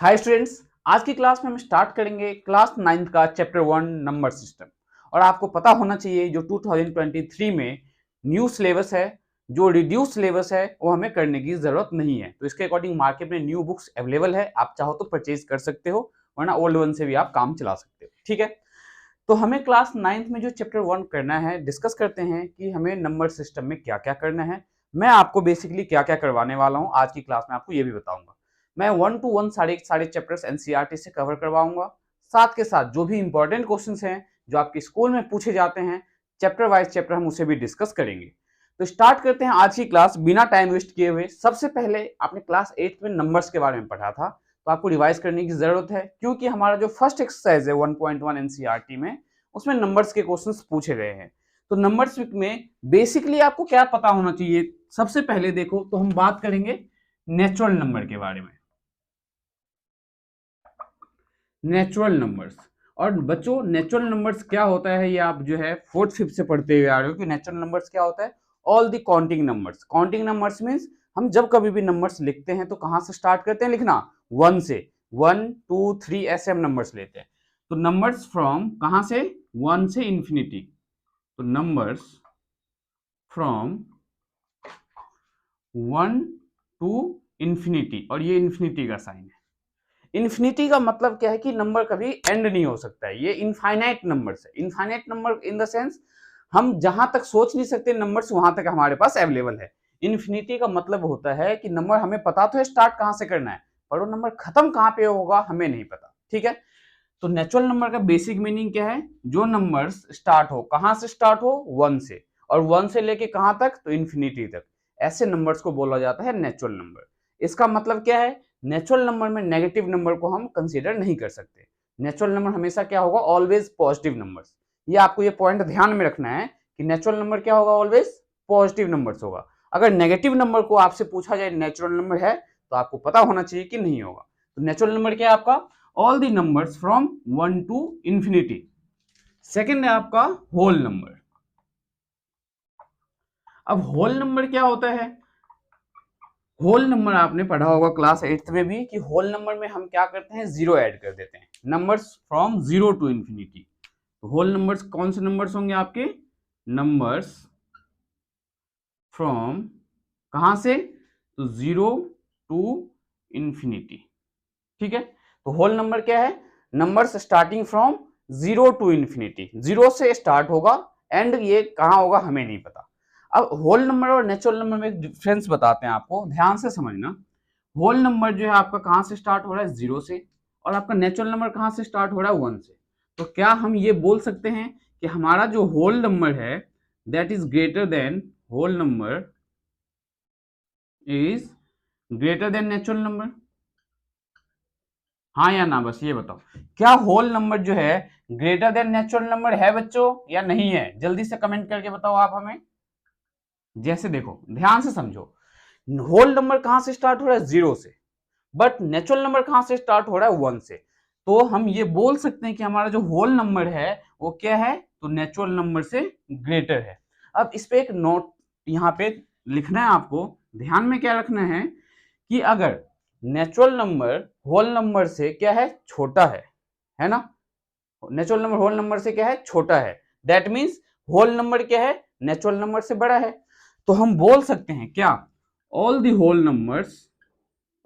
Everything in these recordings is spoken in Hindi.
हाय स्टूडेंट्स, आज की क्लास में हम स्टार्ट करेंगे क्लास 9th का चैप्टर 1 नंबर सिस्टम। और आपको पता होना चाहिए जो 2023 में न्यू सिलेबस है, जो रिड्यूस सिलेबस है, वो हमें करने की जरूरत नहीं है। तो इसके अकॉर्डिंग मार्केट में न्यू बुक्स अवेलेबल है, आप चाहो तो परचेज कर सकते हो, वरना ओल्ड वन से भी आप काम चला सकते हो। ठीक है, तो हमें क्लास 9th में जो चैप्टर 1 करना है, डिस्कस करते हैं कि हमें नंबर सिस्टम में क्या क्या करना है। मैं आपको बेसिकली क्या क्या करवाने वाला हूँ आज की क्लास में, आपको ये भी बताऊंगा। मैं 1 to 1 सारे सारे चैप्टर्स एनसीईआरटी से कवर करवाऊंगा। साथ के साथ जो भी इंपॉर्टेंट क्वेश्चंस हैं जो आपके स्कूल में पूछे जाते हैं, चैप्टर वाइज चैप्टर हम उसे भी डिस्कस करेंगे। तो स्टार्ट करते हैं आज की क्लास बिना टाइम वेस्ट किए हुए। सबसे पहले आपने क्लास 8 में नंबर्स के बारे में पढ़ा था, तो आपको रिवाइज करने की जरूरत है, क्योंकि हमारा जो फर्स्ट एक्सरसाइज है 1.1 एनसीईआरटी में, उसमें नंबर्स के क्वेश्चंस पूछे गए हैं। तो नंबर्स में बेसिकली आपको क्या पता होना चाहिए। सबसे पहले देखो तो हम बात करेंगे नेचुरल नंबर के बारे में। नेचुरल नंबर्स, और बच्चों नेचुरल नंबर्स क्या होता है ये आप जो है फोर्थ फिफ्थ से पढ़ते हुए आ रहे हो कि नेचुरल नंबर्स क्या होता है। ऑल दी counting numbers. Counting numbers means हम जब कभी भी नंबर्स लिखते हैं तो कहां से स्टार्ट करते हैं लिखना, 1 से। 1 2 3 ऐसे हम नंबर्स लेते हैं। तो नंबर्स फ्रॉम कहां से, 1 से इंफिनिटी। तो नंबर्स फ्रॉम 1 टू इंफिनिटी, और ये इंफिनिटी का साइन है। इंफिनिटी का मतलब क्या है कि नंबर कभी एंड नहीं हो सकता है। ये इनफाइनाइट नंबर्स है। Infinite number in the sense हम जहां तक सोच नहीं सकते नंबर्स वहां तक हमारे पास अवेलेबल है। इन्फिनिटी का मतलब होता है कि नंबर हमें पता तो है स्टार्ट कहां से करना है, पर वो नंबर खत्म कहां पे होगा हमें नहीं पता। ठीक है, तो नेचुरल नंबर का बेसिक मीनिंग क्या है, जो नंबर्स स्टार्ट हो, कहां से स्टार्ट हो, 1 से, और 1 से लेके कहां तक, तो इंफिनिटी तक। ऐसे नंबर्स को बोला जाता है नेचुरल नंबर। इसका मतलब क्या है, नेचुरल नंबर में नेगेटिव नंबर को हम कंसीडर नहीं कर सकते। नेचुरल नंबर हमेशा क्या होगा, ऑलवेज पॉजिटिव नंबर्स। ये आपको ये पॉइंट ध्यान में रखना है कि नेचुरल नंबर क्या होगा, ऑलवेज पॉजिटिव नंबर्स होगा। अगर नेगेटिव नंबर को आपसे पूछा जाए नेचुरल नंबर है, तो आपको पता होना चाहिए कि नहीं होगा। तो नेचुरल नंबर क्या है आपका, all the numbers from 1 to infinity. Second है आपका होल नंबर। अब होल नंबर क्या होता है, होल नंबर आपने पढ़ा होगा क्लास 8th में भी कि होल नंबर में हम क्या करते हैं, जीरो ऐड कर देते हैं। Numbers from 0 to infinity. तो होल नंबर्स कौन से नंबर्स होंगे आपके, नंबर्स फ्रॉम कहां से, तो 0 टू इंफिनिटी। ठीक है, तो होल नंबर क्या है, numbers starting from 0 to infinity. 0 से स्टार्ट होगा, एंड ये कहां होगा हमें नहीं पता। अब होल नंबर और नेचुरल नंबर में एक डिफरेंस बताते हैं आपको, ध्यान से समझना। होल नंबर जो है आपका कहां से स्टार्ट हो रहा है, 0 से, और आपका नेचुरल नंबर कहां से स्टार्ट हो रहा है, 1 से। तो क्या हम ये बोल सकते हैं कि हमारा जो होल नंबर है that is greater than, whole number is greater than natural number, हाँ या ना, बस ये बताओ। क्या होल नंबर जो है ग्रेटर देन नेचुरल नंबर है बच्चों, या नहीं है? जल्दी से कमेंट करके बताओ आप हमें। जैसे देखो ध्यान से समझो, होल नंबर कहां से स्टार्ट हो रहा है, 0 से, बट नेचुरल नंबर कहां से स्टार्ट हो रहा है, 1 से। तो हम ये बोल सकते हैं कि हमारा जो होल नंबर है वो क्या है, तो नेचुरल नंबर से ग्रेटर है। अब इस पे एक नोट यहाँ पे लिखना है आपको, ध्यान में क्या रखना है कि अगर नेचुरल नंबर होल नंबर से क्या है, छोटा है ना, नेचुरल नंबर होल नंबर से क्या है, छोटा है, दैट मींस होल नंबर क्या है, नेचुरल नंबर से बड़ा है। तो हम बोल सकते हैं क्या, all the whole numbers,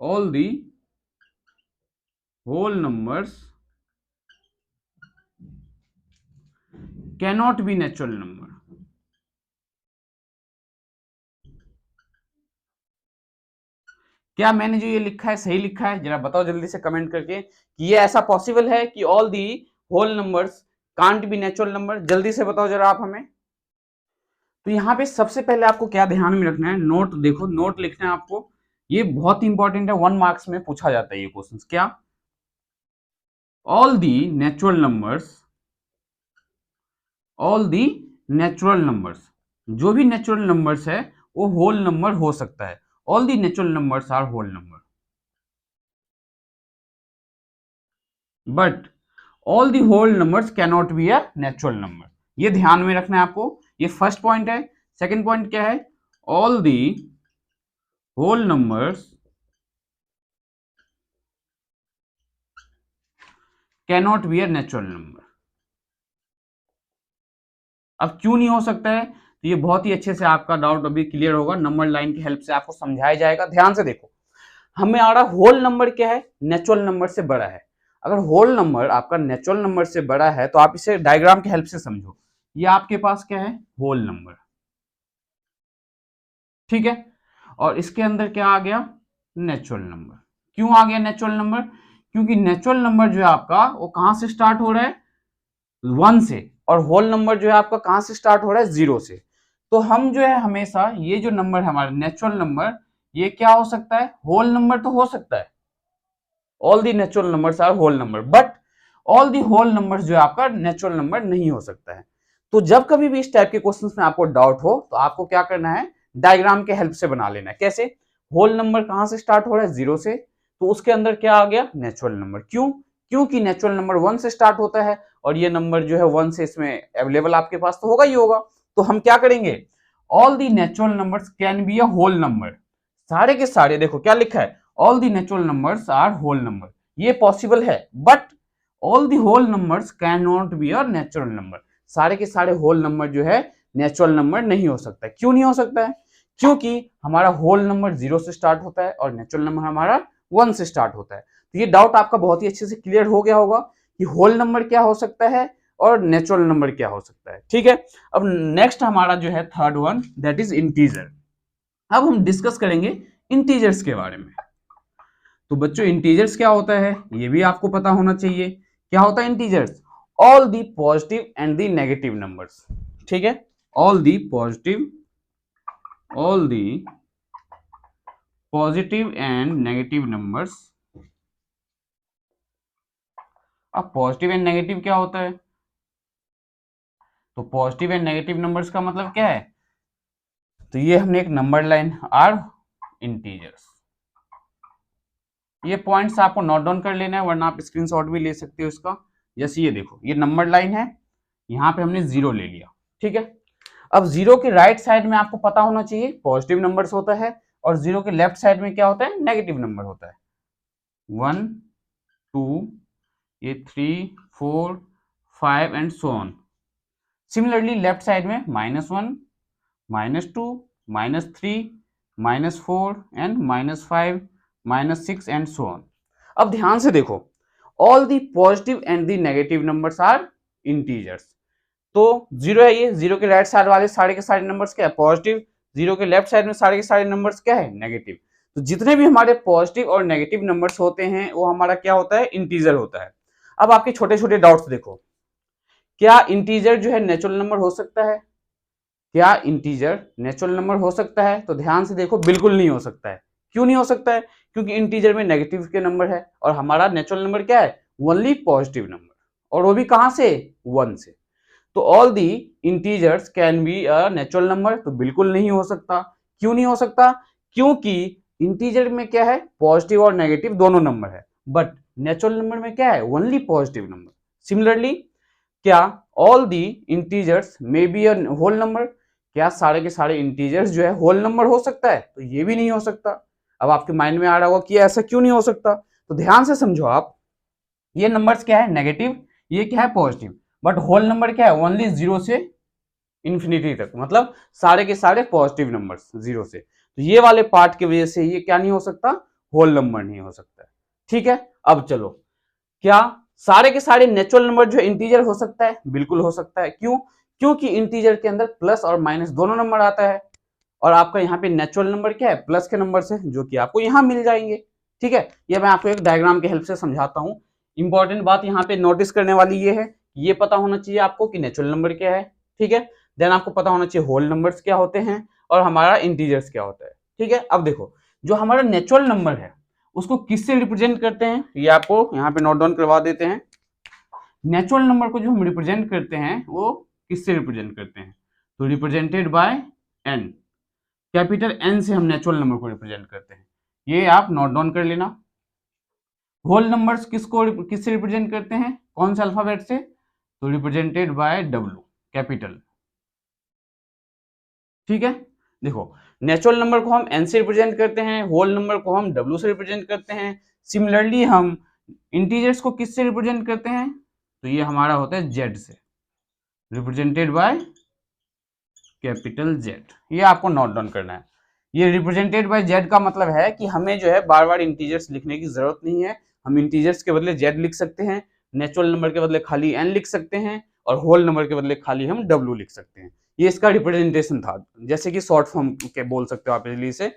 all the whole numbers cannot be natural number. क्या मैंने जो ये लिखा है सही लिखा है, जरा बताओ जल्दी से कमेंट करके कि ये ऐसा पॉसिबल है कि all the whole numbers can't be natural number. जल्दी से बताओ जरा आप हमें। तो यहाँ पे सबसे पहले आपको क्या ध्यान में रखना है, नोट देखो, नोट लिखना है आपको। ये बहुत इंपॉर्टेंट है, 1 मार्क्स में पूछा जाता है ये क्वेश्चन। क्या, all the natural numbers, all the natural numbers, जो भी नेचुरल नंबर्स है वो होल नंबर हो सकता है। All the natural numbers are whole number, but all the whole numbers cannot be a natural number. ये ध्यान में रखना है आपको, ये फर्स्ट पॉइंट है। सेकंड पॉइंट क्या है, all the whole numbers cannot be a natural number. अब क्यों नहीं हो सकता है, तो ये बहुत ही अच्छे से आपका डाउट अभी क्लियर होगा, नंबर लाइन की हेल्प से आपको समझाया जाएगा। ध्यान से देखो, हमें आ रहा होल नंबर क्या है, नेचुरल नंबर से बड़ा है। अगर होल नंबर आपका नेचुरल नंबर से बड़ा है तो आप इसे डायग्राम की हेल्प से समझो। ये आपके पास क्या है, होल नंबर, ठीक है, और इसके अंदर क्या आ गया, नेचुरल नंबर। क्यों आ गया नेचुरल नंबर, क्योंकि नेचुरल नंबर जो है आपका वो कहां से स्टार्ट हो रहा है, 1 से, और होल नंबर जो है आपका कहां से स्टार्ट हो रहा है, 0 से। तो हम जो है हमेशा ये जो नंबर है हमारा नेचुरल नंबर, ये क्या हो सकता है, होल नंबर तो हो सकता है, all the natural numbers are whole number, but all the whole numbers जो है आपका नेचुरल नंबर नहीं हो सकता है। तो जब कभी भी इस टाइप के क्वेश्चंस में आपको डाउट हो तो आपको क्या करना है, डायग्राम के हेल्प से बना लेना है। कैसे, होल नंबर कहां से स्टार्ट हो रहा है, 0 से, तो उसके अंदर क्या आ गया, नेचुरल नंबर। क्यों, क्योंकि नेचुरल नंबर 1 से स्टार्ट होता है, और ये नंबर जो है 1 से इसमें अवेलेबल आपके पास तो होगा ही होगा। तो हम क्या करेंगे, all the natural numbers can be a whole number. सारे के सारे, देखो क्या लिखा है, all the natural numbers are whole number, ये पॉसिबल है, but all the whole numbers can not be a natural number. सारे के सारे होल नंबर जो है नेचुरल नंबर नहीं हो सकता है। क्यों नहीं हो सकता है, क्योंकि हमारा होल नंबर 0 से स्टार्ट होता है और नेचुरल नंबर हमारा 1 से स्टार्ट होता है। तो ये डाउट आपका बहुत ही अच्छे से क्लियर हो गया होगा कि होल नंबर क्या हो सकता है और नेचुरल नंबर क्या हो सकता है, ठीक है। अब नेक्स्ट हमारा जो है third one, that is integer. अब हम डिस्कस करेंगे इंटीजर्स के बारे में। तो बच्चों इंटीजर्स क्या होता है ये भी आपको पता होना चाहिए। क्या होता है integers, all the positive and the negative numbers, ठीक है, all the positive, all the positive and negative numbers. अब पॉजिटिव एंड नेगेटिव क्या होता है, तो पॉजिटिव एंड नेगेटिव नंबर्स का मतलब क्या है, तो ये हमने एक नंबर लाइन आर इंटीजर्स, ये पॉइंट्स आपको नोट डाउन कर लेना है वरना आप स्क्रीनशॉट भी ले सकते हो इसका। जैसे ये देखो, ये नंबर लाइन है, यहाँ पे हमने 0 ले लिया, ठीक है। अब 0 के राइट साइड में आपको पता होना चाहिए पॉजिटिव नंबर्स होता है, और 0 के लेफ्ट साइड में क्या होता है, नेगेटिव नंबर होता है। 1 2, ये 3 4 5 and so on. Similarly left side में -1 -2 -3 -4 एंड -5 -6 एंड सो ऑन। अब ध्यान से देखो, all the positive and the negative numbers are integers. तो 0 है, ये 0 के राइट साइड वाले सारे के सारे नंबर्स क्या है, पॉजिटिव, 0 के लेफ्ट साइड में सारे के सारे नंबर्स क्या है, नेगेटिव। तो जितने भी हमारे पॉजिटिव और नेगेटिव नंबर्स होते हैं वो हमारा क्या होता है, इंटीजर होता है। अब आपके छोटे छोटे डाउट्स देखो, क्या इंटीजर जो है नेचुरल नंबर हो सकता है, क्या इंटीजर नेचुरल नंबर हो सकता है, तो ध्यान से देखो बिल्कुल नहीं हो सकता है। क्यों नहीं हो सकता है, क्योंकि इंटीजर में नेगेटिव के नंबर है और हमारा नेचुरल नंबर क्या है, ओनली पॉजिटिव नंबर, और वो भी कहां से, 1 से। तो all the integers can be a natural number, तो बिल्कुल नहीं हो सकता। क्यों नहीं हो सकता, क्योंकि इंटीजर में क्या है, पॉजिटिव और नेगेटिव दोनों नंबर है, बट नेचुरल नंबर में क्या है, ओनली पॉजिटिव नंबर। सिमिलरली क्या all the integers may be a whole number, क्या सारे के सारे इंटीजर्स जो है होल नंबर हो सकता है, तो ये भी नहीं हो सकता। अब आपके माइंड में आ रहा होगा कि ऐसा क्यों नहीं हो सकता, तो ध्यान से समझो आप, ये नंबर्स क्या है, नेगेटिव, ये क्या है, पॉजिटिव, बट होल नंबर क्या है, ओनली 0 से इंफिनिटी तक, मतलब सारे के सारे पॉजिटिव नंबर्स 0 से। तो ये वाले पार्ट की वजह से ये क्या नहीं हो सकता, होल नंबर नहीं हो सकता, ठीक है। अब चलो, क्या सारे के सारे नेचुरल नंबर जो इंटीजर हो सकता है, बिल्कुल हो सकता है। क्यों, क्योंकि इंटीजर के अंदर प्लस और माइनस दोनों नंबर आता है, और आपका यहाँ पे नेचुरल नंबर क्या है, प्लस के नंबर से, जो कि आपको यहाँ मिल जाएंगे, ठीक है। ये मैं आपको एक डायग्राम की हेल्प से समझाता हूँ। इंपॉर्टेंट बात यहाँ पे नोटिस करने वाली ये है, ये पता होना चाहिए आपको कि नेचुरल नंबर क्या है, ठीक है। देन आपको पता होना चाहिए होल नंबर्स क्या होते हैं और हमारा इंटीजर्स क्या होता है, ठीक है। अब देखो, जो हमारा नेचुरल नंबर है उसको किससे रिप्रेजेंट करते हैं, ये आपको यहाँ पे नोट डाउन करवा देते हैं। नेचुरल नंबर को जो हम रिप्रेजेंट करते हैं वो किससे रिप्रेजेंट करते हैं, तो represented by N, capital N से हम नेचुरल नंबर को रिप्रेजेंट करते हैं। ये आप नोट डाउन कर लेना। होल नंबर्स किससे रिप्रेजेंट करते हैं, कौन से अल्फाबेट से, तो रिप्रेजेंटेड बाय डब्ल्यू, कैपिटल, ठीक है। देखो, नेचुरल नंबर को हम एन से रिप्रेजेंट करते हैं, होल नंबर को हम डब्ल्यू से रिप्रेजेंट करते हैं। सिमिलरली हम इंटीजर्स को किससे रिप्रेजेंट करते हैं? तो ये हमारा होता है जेड से, रिप्रेजेंटेड बाय कैपिटल जेड। ये आपको नोट डाउन करना है। ये रिप्रेजेंटेड बाय जेड का मतलब है कि हमें जो है बार बार इंटीजर्स लिखने की जरूरत नहीं है। हम इंटीजर्स के बदले जेड लिख सकते हैं, नेचुरल नंबर के बदले खाली एन लिख सकते हैं, और होल नंबर के बदले खाली हम डब्ल्यू लिख सकते हैं। ये इसका रिप्रेजेंटेशन था, जैसे कि शॉर्ट फॉर्म के बोल सकते हो आप इजीली से।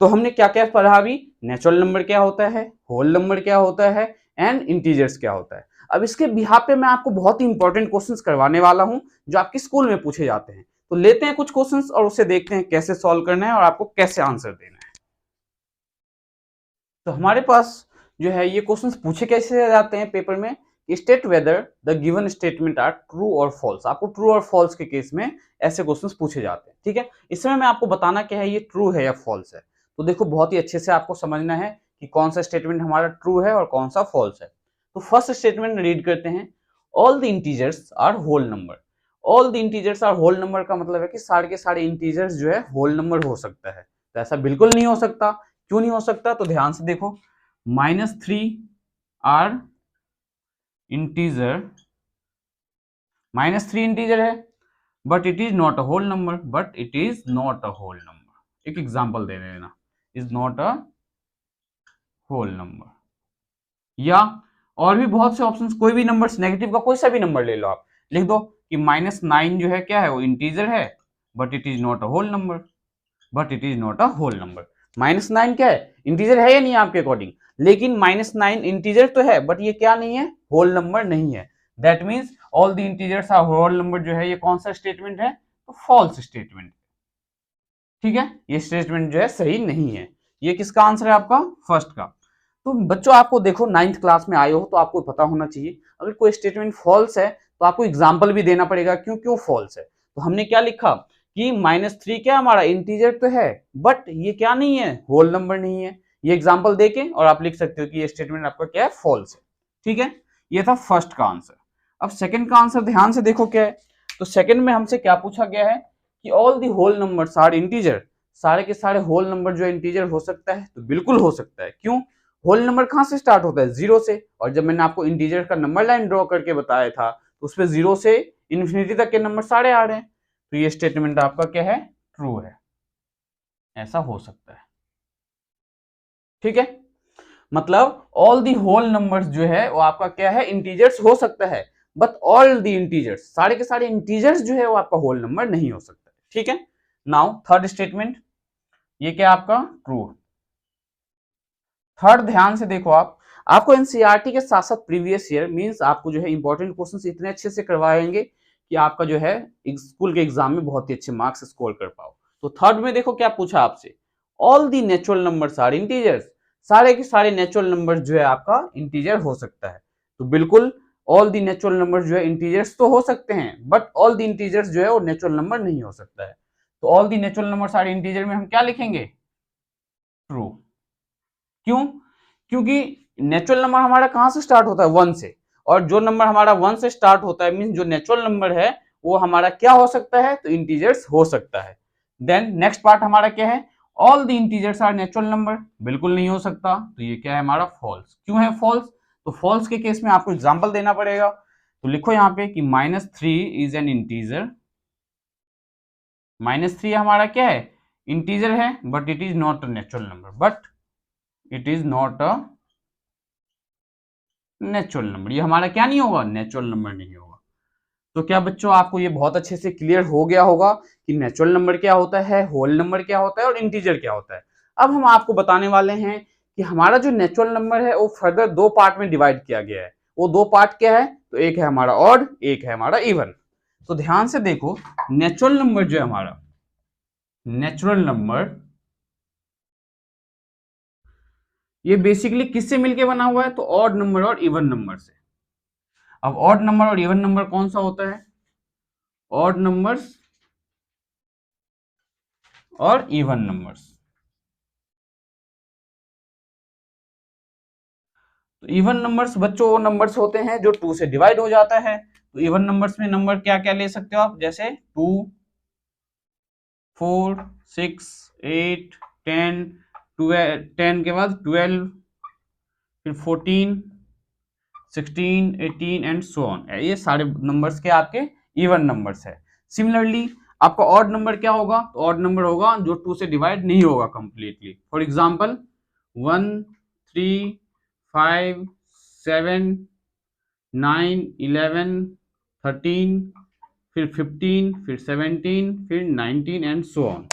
तो हमने क्या क्या पढ़ा अभी? नेचुरल नंबर क्या होता है, होल नंबर क्या होता है, एंड इंटीजर्स क्या होता है। अब इसके बिहाफ पे मैं आपको बहुत ही इंपॉर्टेंट क्वेश्चंस करवाने वाला हूं जो आपके स्कूल में पूछे जाते हैं। तो लेते हैं कुछ क्वेश्चंस और उसे देखते हैं कैसे सॉल्व करना है और आपको कैसे आंसर देना है। तो हमारे पास जो है ये क्वेश्चंस पूछे कैसे जाते हैं पेपर में, state whether the given statement are true और फॉल्स। आपको ट्रू और फॉल्स के केस में ऐसे क्वेश्चंस पूछे जाते हैं, ठीक है। इसमें मैं आपको बताना क्या है, ये ट्रू है या फॉल्स है। तो देखो बहुत ही अच्छे से आपको समझना है कि कौन सा स्टेटमेंट हमारा ट्रू है और कौन सा फॉल्स है। तो फर्स्ट स्टेटमेंट रीड करते हैं, all the integers are whole number. All the integers are whole number का मतलब है कि सारे के सारे इंटीजर्स जो है होल नंबर हो सकता है। तो ऐसा बिल्कुल नहीं हो सकता। क्यों नहीं हो सकता? तो ध्यान से देखो, -3 आर इंटीजर, -3 इंटीजर है, but it is not a whole number, but it is not a whole number. एक एग्जांपल दे देना, is not a whole number. या और भी बहुत से ऑप्शंस, कोई भी नंबर्स, नेगेटिव का कोई सा भी नंबर ले लो, आप लिख दो कि -9 जो है क्या है, वो इंटीजर है, but it is not a whole number, but it is not a whole number. -9 क्या है, इंटीजर है या नहीं आपके अकॉर्डिंग? लेकिन -9 इंटीजर तो है, बट ये क्या नहीं है, होल नंबर नहीं है। That means all the integers are whole number जो है, ये कौन सा स्टेटमेंट है? तो फॉल्स स्टेटमेंट, ठीक है। ये स्टेटमेंट जो है सही नहीं है। ये किसका आंसर है? आपका फर्स्ट का। तो बच्चों आपको देखो 9th क्लास में आए हो तो आपको पता होना चाहिए, अगर कोई स्टेटमेंट फॉल्स है तो आपको एग्जाम्पल भी देना पड़ेगा क्यों क्यों फॉल्स है। तो हमने क्या लिखा कि -3 क्या हमारा इंटीजर तो है, बट ये क्या नहीं है, होल नंबर नहीं है। ये एग्जाम्पल देके और आप लिख सकते हो कि ये स्टेटमेंट आपका क्या है, फॉल्स है, ठीक है। ये था फर्स्ट का आंसर। अब सेकंड का आंसर ध्यान से देखो क्या है। तो सेकंड में हमसे क्या पूछा गया है कि all the whole numbers are integer. सारे के सारे होल नंबर जो इंटीजर हो सकता है, तो बिल्कुल हो सकता है। क्यों? होल नंबर कहां से स्टार्ट होता है? जीरो से। और जब मैंने आपको इंटीजर का नंबर लाइन ड्रॉ करके बताया था तो उसमें जीरो से इन्फिनिटी तक के नंबर सारे आ रहे हैं। तो ये स्टेटमेंट आपका क्या है, ट्रू है। ऐसा हो सकता है, ठीक है। मतलब ऑल दी होल नंबर्स जो है वो आपका क्या है, इंटीजर्स हो सकता है, बट ऑल दी इंटीजर्स, सारे के सारे इंटीजर्स जो है वो आपका होल नंबर नहीं हो सकता, ठीक है। नाउ थर्ड स्टेटमेंट, ये क्या आपका ट्रू। थर्ड ध्यान से देखो, आप आपको एनसीईआरटी के साथ साथ प्रीवियस ईयर मींस आपको जो है इंपॉर्टेंट क्वेश्चंस इतने अच्छे से करवाएंगे कि आपका जो है स्कूल के एग्जाम में बहुत ही अच्छे मार्क्स स्कोर कर पाओ। तो थर्ड में देखो क्या पूछा आपसे, all the natural numbers are integers. सारे के सारे नेचुरल नंबर जो है आपका इंटीजर हो सकता है। तो बिल्कुल ऑल दी नेचुरल नंबर जो है इंटीजर्स तो हो सकते हैं, बट ऑल दी इंटीजर्स जो है वो नेचुरल नंबर नहीं हो सकता है। तो all the natural numbers are integer में हम क्या लिखेंगे, ट्रू। क्यों? क्योंकि नेचुरल नंबर हमारा कहां से स्टार्ट होता है, वन से। और जो नंबर हमारा वन से स्टार्ट होता है मीन जो नेचुरल नंबर है वो हमारा क्या हो सकता है, तो इंटीजर्स हो सकता है। देन नेक्स्ट पार्ट हमारा क्या है, all the integers are natural number. बिल्कुल नहीं हो सकता, तो ये क्या है हमारा फॉल्स। क्यों है फॉल्स? तो फॉल्स के केस में आपको एग्जांपल देना पड़ेगा। तो लिखो यहाँ पे कि -3 इज एन इंटीजर। -3 हमारा क्या है, इंटीजर है, but it is not a natural number, but it is not a natural number. ये हमारा क्या नहीं होगा, नेचुरल नंबर नहीं होगा। तो क्या बच्चों आपको ये बहुत अच्छे से क्लियर हो गया होगा कि नेचुरल नंबर क्या होता है, होल नंबर क्या होता है और इंटीजर क्या होता है। अब हम आपको बताने वाले हैं कि हमारा जो नेचुरल नंबर है वो फर्दर दो पार्ट में डिवाइड किया गया है। वो दो पार्ट क्या है, तो एक है हमारा ऑड, एक है हमारा इवन। तो ध्यान से देखो, नेचुरल नंबर जो है हमारा, नेचुरल नंबर ये बेसिकली किससे मिलके बना हुआ है, तो ऑड नंबर और इवन नंबर से। अब ऑड नंबर और इवन नंबर कौन सा होता है, ऑड नंबर्स और इवन नंबर्स। तो इवन नंबर्स बच्चों वो नंबर्स होते हैं जो 2 से डिवाइड हो जाता है। तो इवन नंबर्स में नंबर क्या क्या ले सकते हो आप, जैसे 2, 4, 6, 8, 10, 12, 10 के बाद 12, फिर 14, 16, 18 एंड सो ऑन। ये सारे नंबर्स के आपके इवन नंबर्स है। सिमिलरली आपका ऑड नंबर क्या होगा? तो ऑड नंबर होगा जो 2 से डिवाइड नहीं होगा कंप्लीटली। फॉर एग्जांपल 1, 3, 5, 7, 9, 11, 13, फिर 15, फिर 17, फिर 19 एंड सो ऑन।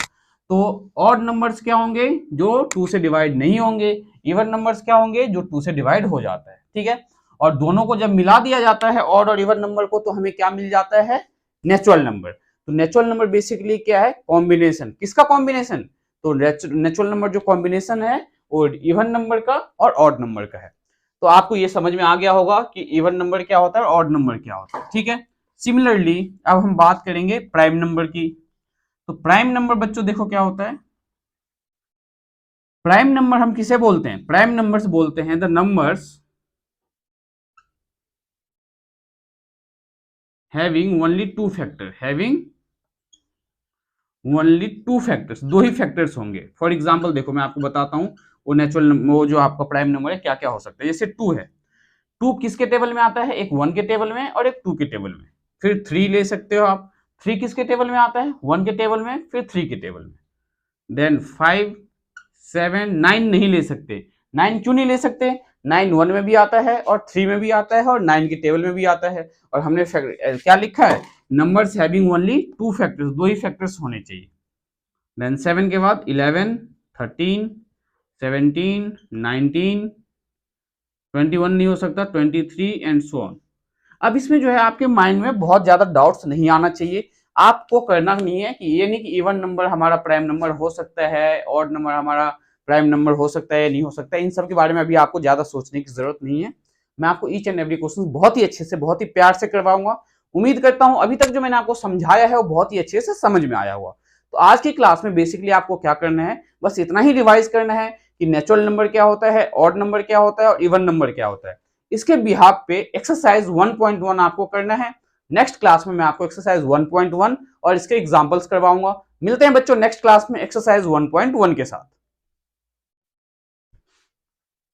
तो ऑड नंबर्स क्या होंगे? जो 2 से डिवाइड नहीं होंगे। इवन नंबर्स क्या होंगे? जो 2 से डिवाइड हो जाता है। ठीक है, और दोनों को जब मिला दिया जाता है ऑड और इवन नंबर को, तो हमें क्या मिल जाता है? Natural number. तो नेचुरल नंबर बेसिकली क्या है? कॉम्बिनेशन। किसका कॉम्बिनेशन? तो नेचुरल नंबर जो कॉम्बिनेशन है वो इवन नंबर का और ऑड नंबर का है। तो आपको ये समझ में आ गया होगा कि इवन नंबर क्या होता है और ऑड नंबर क्या होता है। ठीक है, सिमिलरली अब हम बात करेंगे प्राइम नंबर की। तो प्राइम नंबर बच्चों देखो क्या होता है। प्राइम नंबर हम किसे बोलते हैं? प्राइम नंबर्स बोलते हैं the numbers having only two factor. Having only two factors, दो ही फैक्टर्स होंगे। फॉर एग्जांपल देखो मैं आपको बताता हूं वो नेचुरल वो जो आपका प्राइम नंबर है क्या क्या हो सकता है। जैसे 2 है, 2 किसके टेबल में आता है? एक 1 के टेबल में और एक 2 के टेबल में। फिर 3 ले सकते हो आप, 3 किसके टेबल में आता है? 1 के टेबल में, फिर 3 के टेबल में। देन 5, 7, 9 नहीं ले सकते। 9 क्यों नहीं ले सकते? 9 1 में भी आता है और 3 में भी आता है और 9 के टेबल में भी आता है। और हमने क्या लिखा है? Numbers having only two factors, दो ही फैक्टर्स होने चाहिए। देन 7 के बाद 11, 13, 17, 19, 21 नहीं हो सकता, 23 एंड सो ऑन। अब इसमें जो है आपके माइंड में बहुत ज्यादा डाउट्स नहीं आना चाहिए। आपको करना नहीं है कि ये नहीं कि इवन नंबर हमारा प्राइम नंबर हो सकता है, ऑड नंबर हमारा प्राइम नंबर हो सकता है या नहीं हो सकता है। इन सब के बारे में अभी आपको ज्यादा सोचने की जरूरत नहीं है। मैं आपको ईच एंड एवरी क्वेश्चन बहुत ही अच्छे से, बहुत ही प्यार से करवाऊंगा। उम्मीद करता हूं अभी तक जो मैंने आपको समझाया है वो बहुत ही अच्छे से समझ में आया हुआ। तो आज की क्लास में बेसिकली आपको क्या करना है, बस इतना ही रिवाइज करना है कि नेचुरल नंबर क्या होता है, ऑड नंबर क्या होता है और इवन नंबर क्या होता है। इसके बिहाफ पे एक्सरसाइज 1.1 आपको करना है। नेक्स्ट क्लास में मैं आपको एक्सरसाइज 1.1 और इसके एग्जांपल्स करवाऊंगा। मिलते हैं बच्चों नेक्स्ट क्लास में एक्सरसाइज 1.1 के साथ।